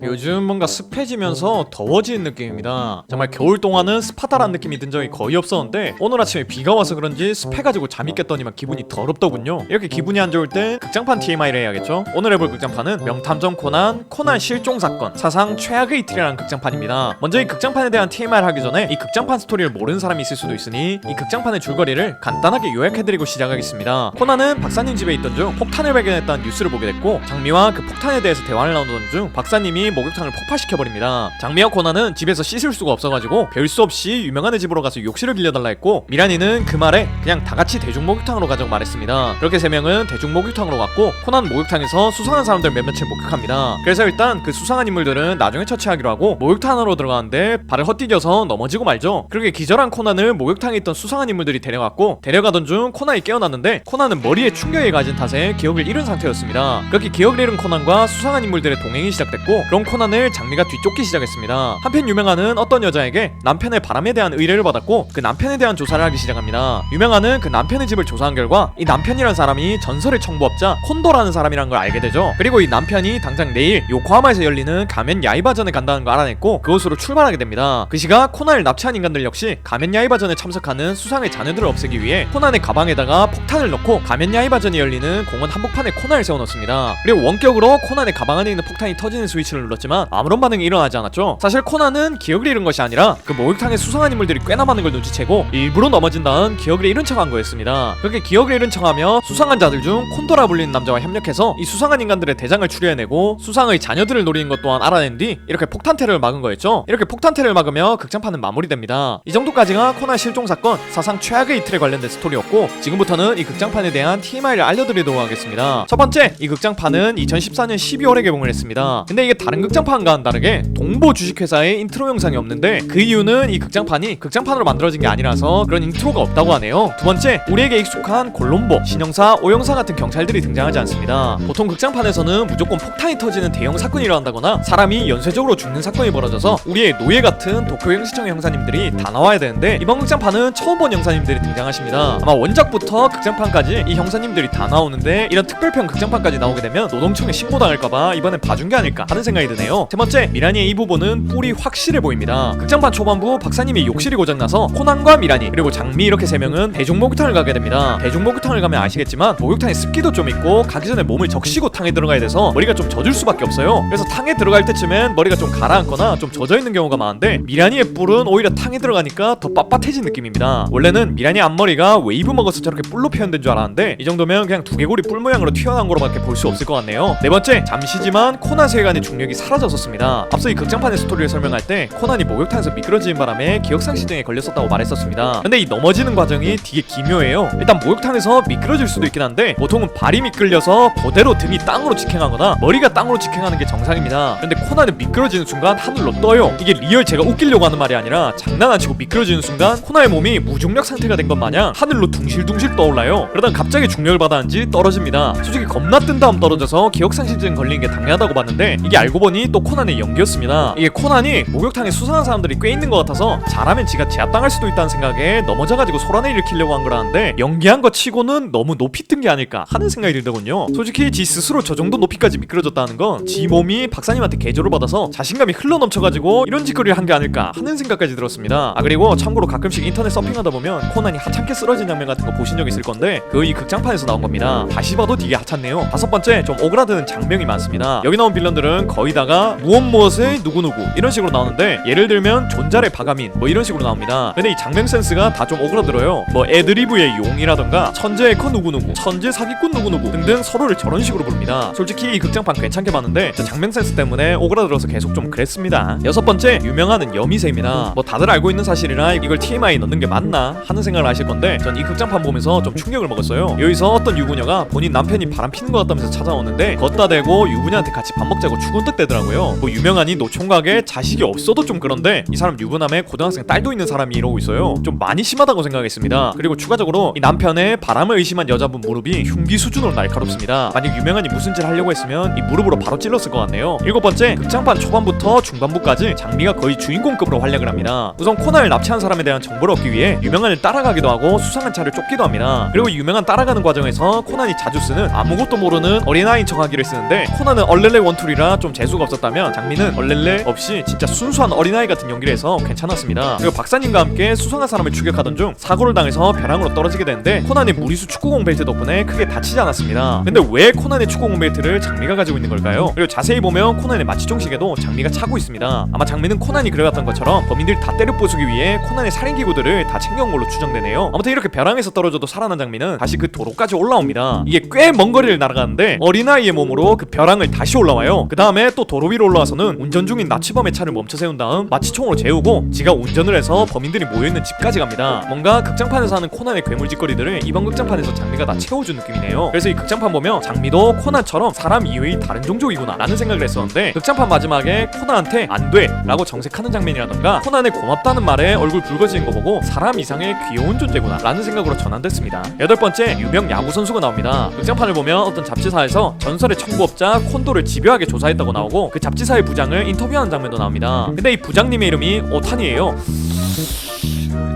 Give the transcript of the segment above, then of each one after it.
요즘 뭔가 습해지면서 더워지는 느낌입니다. 정말 겨울 동안은 습하다라는 느낌이 든 적이 거의 없었는데 오늘 아침에 비가 와서 그런지 습해가지고 잠이 깼더니만 기분이 더럽더군요. 이렇게 기분이 안 좋을 땐 극장판 TMI를 해야겠죠. 오늘 해볼 극장판은 명탐정 코난 실종사건 사상 최악의 이틀이라는 극장판입니다. 먼저 이 극장판에 대한 TMI를 하기 전에 이 극장판 스토리를 모르는 사람이 있을 수도 있으니 이 극장판의 줄거리를 간단하게 요약해드리고 시작하겠습니다. 코난은 박사님 집에 있던 중 폭탄을 발견했다는 뉴스를 보게 됐고 장미와 그 폭탄에 대해서 대화를 나누던 중 박사님이 목욕탕을 폭파시켜버립니다. 장미와 코난은 집에서 씻을 수가 없어가지고 별 수 없이 유명한 애 집으로 가서 욕실을 빌려달라 했고 미란이는 그 말에 그냥 다같이 대중목욕탕으로 가자고 말했습니다. 그렇게 세 명은 대중목욕탕으로 갔고 코난 목욕탕에서 수상한 사람들 몇몇을 목격합니다. 그래서 일단 그 수상한 인물들은 나중에 처치하기로 하고 목욕탕 안으로 들어가는데 발을 헛디뎌서 넘어지고 말죠. 그렇게 기절한 코난을 목욕탕에 있던 수상한 인물들이 데려갔고 데려가던 중 코난이 깨어났는데 코난은 머리에 충격이 가진 탓에 기억을 잃은 상태였습니다. 그렇게 기억을 잃은 코난과 수상한 인물들의 동행이 시작됐고 그런 코난을 장미가 뒤쫓기 시작했습니다. 한편 유명한은 어떤 여자에게 남편의 바람에 대한 의뢰를 받았고 그 남편에 대한 조사를 하기 시작합니다. 유명한은 그 남편의 집을 조사한 결과 이 남편이란 사람이 전설의 청부업자 콘도라는 사람이란 걸 알게 되죠. 그리고 이 남편이 당장 내일 요코하마에서 열리는 가면 야이바전에 간다는 걸 알아냈고 그곳으로 출발하게 됩니다. 그 시가 코난을 납치한 인간들 역시 가면 야이바전에 참석하는 수상의 자녀들을 없애기 위해 코난의 가방에다가 폭탄을 넣고 가면 야이바전이 열리는 공원 한복판에 코난을 세워놓습니다. 그리고 원격으로 코난의 가방 안에 있는 폭탄이 터지는 스위치를 눌렀지만 아무런 반응이 일어나지 않았죠. 사실 코난은 기억을 잃은 것이 아니라 그 목욕탕에 수상한 인물들이 꽤나 많은 걸 눈치채고 일부러 넘어진 다음 기억을 잃은 척한 거였습니다. 그렇게 기억을 잃은 척하며 수상한 자들 중 콘도라 불리는 남자와 협력해서 이 수상한 인간들의 대장을 추려내고 수상의 자녀들을 노리는 것 또한 알아낸 뒤 이렇게 폭탄 테러를 막은 거였죠. 이렇게 폭탄 테러를 막으며 극장판은 마무리됩니다. 이 정도까지가 코난 실종 사건 사상 최악의 이틀에 관련된 스토리였고 지금부터는 이 극장판에 대한 TMI를 알려드리도록 하겠습니다. 첫 번째, 이 극장판은 2014년 12월에 개봉을 했습니다. 근데 이게 다른 극장판과는 다르게 동보 주식회사의 인트로 영상이 없는데 그 이유는 이 극장판이 극장판으로 만들어진 게 아니라서 그런 인트로가 없다고 하네요. 두 번째, 우리에게 익숙한 골롬보, 신형사, 오형사 같은 경찰들이 등장하지 않습니다. 보통 극장판에서는 무조건 폭탄이 터지는 대형 사건이 일어난다거나 사람이 연쇄적으로 죽는 사건이 벌어져서 우리의 노예 같은 도쿄행시청의 형사님들이 다 나와야 되는데 이번 극장판은 처음 본 형사님들이 등장하십니다. 아마 원작부터 극장판까지 이 형사님들이 다 나오는데 이런 특별편 극장판까지 나오게 되면 노동청에 신고당할까봐 이번엔 봐준 게 아닐까 하는 생각이 드네요. 세 번째, 미란이의 이 부분은 뿔이 확실해 보입니다. 극장판 초반부 박사님이 욕실이 고장나서 코난과 미란이 그리고 장미 이렇게 세 명은 대중목욕탕을 가게 됩니다. 대중목욕탕을 가면 아시겠지만 목욕탕에 습기도 좀 있고 가기 전에 몸을 적시고 탕에 들어가야 돼서 머리가 좀 젖을 수밖에 없어요. 그래서 탕에 들어갈 때쯤엔 머리가 좀 가라앉거나 좀 젖어있는 경우가 많은데 미란이의 뿔은 오히려 탕에 들어가니까 더 빳빳해진 느낌입니다. 원래는 미란이 앞머리가 웨이브 먹어서 저렇게 뿔로 표현된 줄 알았는데 이 정도면 그냥 두개골이 뿔 모양으로 튀어나온 거로밖에 볼 수 없을 것 같네요. 네 번째, 잠시지만 코난 세계관의 중력이 사라졌었습니다. 앞서 이 극장판의 스토리를 설명할 때 코난이 목욕탕에서 미끄러지는 바람에 기억상실증에 걸렸었다고 말했었습니다. 근데 이 넘어지는 과정이 되게 기묘해요. 일단 목욕탕에서 미끄러질 수도 있긴 한데 보통은 발이 미끌려서 그대로 등이 땅으로 직행하거나 머리가 땅으로 직행하는 게 정상입니다. 근데 코난은 미끄러지는 순간 하늘로 떠요. 이게 리얼 제가 웃기려고 하는 말이 아니라 장난 안 치고 미끄러지는 순간 코난의 몸이 무중력 상태가 된 것 마냥 하늘로 둥실둥실 떠올라요. 그러다 갑자기 중력을 받았는지 떨어집니다. 솔직히 겁나 뜬 다음 떨어져서 기억상실증 걸리는 게 당연하다고 봤는데 이게 알고 보니 또 코난의 연기였습니다. 이게 코난이 목욕탕에 수상한 사람들이 꽤 있는 것 같아서 잘하면 지가 제압당할 수도 있다는 생각에 넘어져가지고 소란을 일으키려고 한 거라는데 연기한 거 치고는 너무 높이 뜬 게 아닐까 하는 생각이 들더군요. 솔직히 지 스스로 저 정도 높이까지 미끄러졌다는 건 지 몸이 박사님한테 개조를 받아서 자신감이 흘러넘쳐가지고 이런 짓거리를 한 게 아닐까 하는 생각까지 들었습니다. 그리고 참고로 가끔씩 인터넷 서핑하다 보면 코난이 하찮게 쓰러진 장면 같은 거 보신 적 있을 건데 그 이 극장판에서 나온 겁니다. 다시 봐도 되게 하찮네요. 다섯 번째, 좀 오그라드는 장면이 많습니다. 여기 나온 빌런들은 거의 다가 무엇의 누구누구 이런 식으로 나오는데 예를 들면 존잘의 바가민 뭐 이런 식으로 나옵니다. 근데 이 장면 센스가 다 좀 오그라들어요. 뭐 애드리브의 용이라던가 천재의 커 누구누구, 천재 사기꾼 누구누구 등등 서로를 저런 식으로 부릅니다. 솔직히 이 극장판 괜찮게 봤는데 저 장면 센스 때문에 오그라들어서 계속 좀 그랬습니다. 여섯 번째, 유명한은 여미새입니다. 뭐 다들 알고 있는 사실이라 이걸 TMI 넣는 게 맞나 하는 생각을 하실 건데 전 이 극장판 보면서 좀 충격을 먹었어요. 여기서 어떤 유부녀가 본인 남편이 바람 피는 것 같다면서 찾아오는데 걷다 대고 유부녀한테 같이 밥 먹자고 죽은뜻대더라고요. 뭐 유명한이 노총각에 자식이 없어도 좀 그런데 이 사람 유부남에 고등학생 딸도 있는 사람이 이러고 있어요. 좀 많이 심하다고 생각했습니다. 그리고 추가적으로 이 남편의 바람을 의심한 여자분 무릎이 흉기 수준으로 날카롭습니다. 만약 유명한이 무슨 짓 하려고 했으면 이 무릎으로 바로 찔렀을 것 같네요. 일곱 번째, 극장판 초반부터 중반부까지 장미가 거의 주인공급으로 활약을 합니다. 우선 코난을 납치한 사람에 대한 정보를 얻기 위해 유명한을 따라가기도 하고 수상한 차를 쫓기도 합니다. 그리고 유명한 따라가는 과정에서 코난이 자주 쓰는 아무것도 모르는 어린아이인 척하기를 쓰는데 코난은 얼렐레 원툴이라 좀 재수 재수가 없었다면 장민은 얼렐레 없이 진짜 순수한 어린아이 같은 연기를 해서 괜찮았습니다. 그리고 박사님과 함께 수상한 사람을 추격하던 중 사고를 당해서 벼랑으로 떨어지게 되는데 코난이 무리수 축구공 벨트 덕분에 크게 다치지 않았습니다. 근데 왜 코난의 축구공 벨트를 장미가 가지고 있는 걸까요? 그리고 자세히 보면 코난의 마취총시계도 장미가 차고 있습니다. 아마 장미는 코난이 그려갔던 것처럼 범인들 다 때려 부수기 위해 코난의 살인기구들을 다 챙겨온 걸로 추정되네요. 아무튼 이렇게 벼랑에서 떨어져도 살아난 장미는 다시 그 도로까지 올라옵니다. 이게 꽤 먼 거리를 날아가는데 어린아이의 몸으로 그 벼랑을 다시 올라와요. 그 다음에 또 도로 위로 올라와서는 운전 중인 나치범의 차를 멈춰 세운 다음 마취총으로 재우고 지가 운전을 해서 범인들이 모여있는 집까지 갑니다. 뭔가 극장판에서 하는 코난의 괴물짓거리들을 이번 극장판에서 장미가 다 채워준 느낌이네요. 그래서 이 극장판 보면 장미도 코난처럼 사람 이외의 다른 종족이구나 라는 생각을 했었는데 극장판 마지막에 코난한테 안 돼 라고 정색하는 장면이라던가 코난의 고맙다는 말에 얼굴 붉어지는 거 보고 사람 이상의 귀여운 존재구나 라는 생각으로 전환됐습니다. 8번째, 유명 야구선수가 나옵니다. 극장판을 보면 어떤 잡지사에서 전설의 청부업자 콘도를 집요하게 조사했다고 나오고 그 잡지사의 부장을 인터뷰하는 장면도 나옵니다. 근데 이 부장님의 이름이 오타니예요.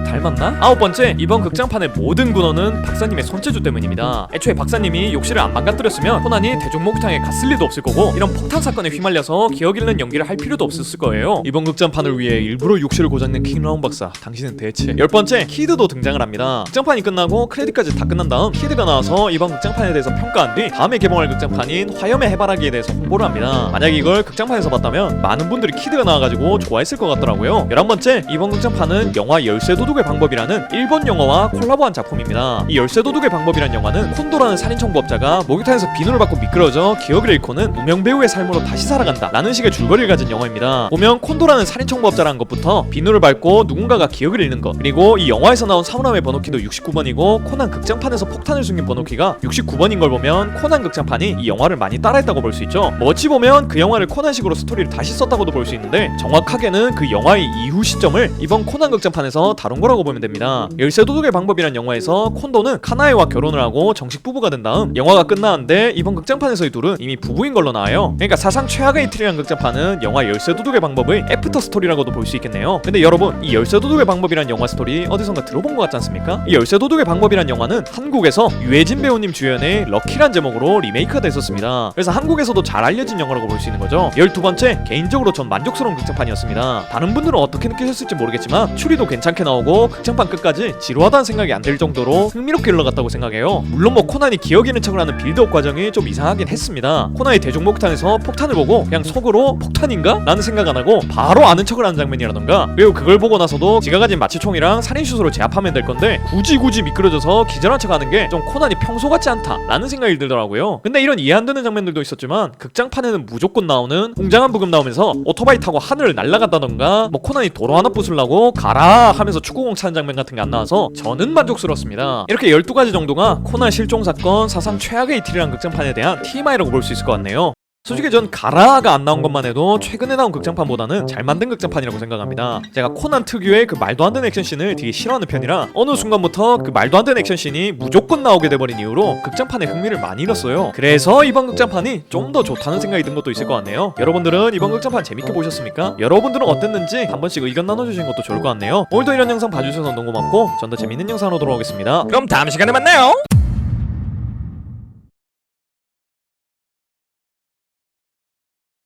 닮았나? 9번째, 이번 극장판의 모든 근원은 박사님의 손재주 때문입니다. 애초에 박사님이 욕실을 안 망가뜨렸으면 코난이 대중목욕탕에 갔을 리도 없을 거고 이런 폭탄 사건에 휘말려서 기억 잃는 연기를 할 필요도 없었을 거예요. 이번 극장판을 위해 일부러 욕실을 고장낸 킹라운 박사, 당신은 대체. 10번째, 키드도 등장을 합니다. 극장판이 끝나고 크레딧까지 다 끝난 다음 키드가 나와서 이번 극장판에 대해서 평가한 뒤 다음에 개봉할 극장판인 화염의 해바라기에 대해서 홍보를 합니다. 만약 이걸 극장판에서 봤다면 많은 분들이 키드가 나와가지고 좋아했을 것 같더라고요. 11번째, 이번 극장판은 영화 열쇠도둑의 방법이라는 일본 영화와 콜라보한 작품입니다. 이 열쇠도둑의 방법이라는 영화는 콘도라는 살인청부업자가 목욕탕에서 비누를 받고 미끄러져 기억을 잃고는 무명 배우의 삶으로 다시 살아간다 라는 식의 줄거리를 가진 영화입니다. 보면 콘도라는 살인청부업자라는 것부터 비누를 밟고 누군가가 기억을 잃는 것, 그리고 이 영화에서 나온 사무람의 번호키도 69번이고 코난 극장판에서 폭탄을 숨긴 번호키가 69번인 걸 보면 코난 극장판이 이 영화를 많이 따라했다고 볼 수 있죠. 어찌 보면 그 영화를 코난식으로 스토리를 다시 썼다고도 볼 수 있는데 정확하게는 그 영화의 이후 시점을 이번 코난 극장판에서 다룬 거라고 보면 됩니다. 열쇠도둑의 방법이란 영화에서 콘도는 카나에와 결혼을 하고 정식 부부가 된 다음 영화가 끝나는데 이번 극장판에서의 둘은 이미 부부인 걸로 나와요. 그러니까 사상 최악의 이틀이라는 극장판은 영화 열쇠도둑의 방법의 애프터 스토리라고도 볼 수 있겠네요. 근데 여러분, 이 열쇠도둑의 방법이란 영화 스토리 어디선가 들어본 것 같지 않습니까? 이 열쇠도둑의 방법이란 영화는 한국에서 유해진 배우님 주연의 럭키란 제목으로 리메이크가 됐었습니다. 그래서 한국에서도 잘 알려진 영화라고 볼 수 있는 거죠. 12번째, 개인적으로 전 만족스러운 극장판이었습니다. 다른 분들은 어떻게 느끼셨을지 모르겠지만 추리도 괜찮게 나오고 극장판 끝까지 지루하다는 생각이 안 들 정도로 흥미롭게 흘러갔다고 생각해요. 물론 뭐 코난이 기억 잃는 척을 하는 빌드업 과정이 좀 이상하긴 했습니다. 코난이 대중목욕탕에서 폭탄을 보고 그냥 속으로 폭탄인가? 라는 생각 안 하고 바로 아는 척을 하는 장면이라던가, 그리고 그걸 보고 나서도 지가 가진 마취총이랑 살인슛으로 제압하면 될 건데 굳이 미끄러져서 기절한 척 하는 게 좀 코난이 평소 같지 않다 라는 생각이 들더라고요. 근데 이런 이해 안 되는 장면들도 있었지만 극장판에는 무조건 나오는 웅장한 부금 나오면서 오토바이 타고 하늘을 날아간다던가 뭐 코난이 도로 하나 부수려고 가라 하면서 축구공 차는 장면 같은 게 안 나와서 저는 만족스러웠습니다. 이렇게 12가지 정도가 코난 실종 사건 사상 최악의 이틀이란 극장판에 대한 TMI라고 볼 수 있을 것 같네요. 솔직히 전 가라가 안 나온 것만 해도 최근에 나온 극장판보다는 잘 만든 극장판이라고 생각합니다. 제가 코난 특유의 그 말도 안 되는 액션씬을 되게 싫어하는 편이라 어느 순간부터 그 말도 안 되는 액션씬이 무조건 나오게 돼버린 이후로 극장판에 흥미를 많이 잃었어요. 그래서 이번 극장판이 좀 더 좋다는 생각이 든 것도 있을 것 같네요. 여러분들은 이번 극장판 재밌게 보셨습니까? 여러분들은 어땠는지 한 번씩 의견 나눠주시는 것도 좋을 것 같네요. 오늘도 이런 영상 봐주셔서 너무 고맙고 전 더 재밌는 영상으로 돌아오겠습니다. 그럼 다음 시간에 만나요.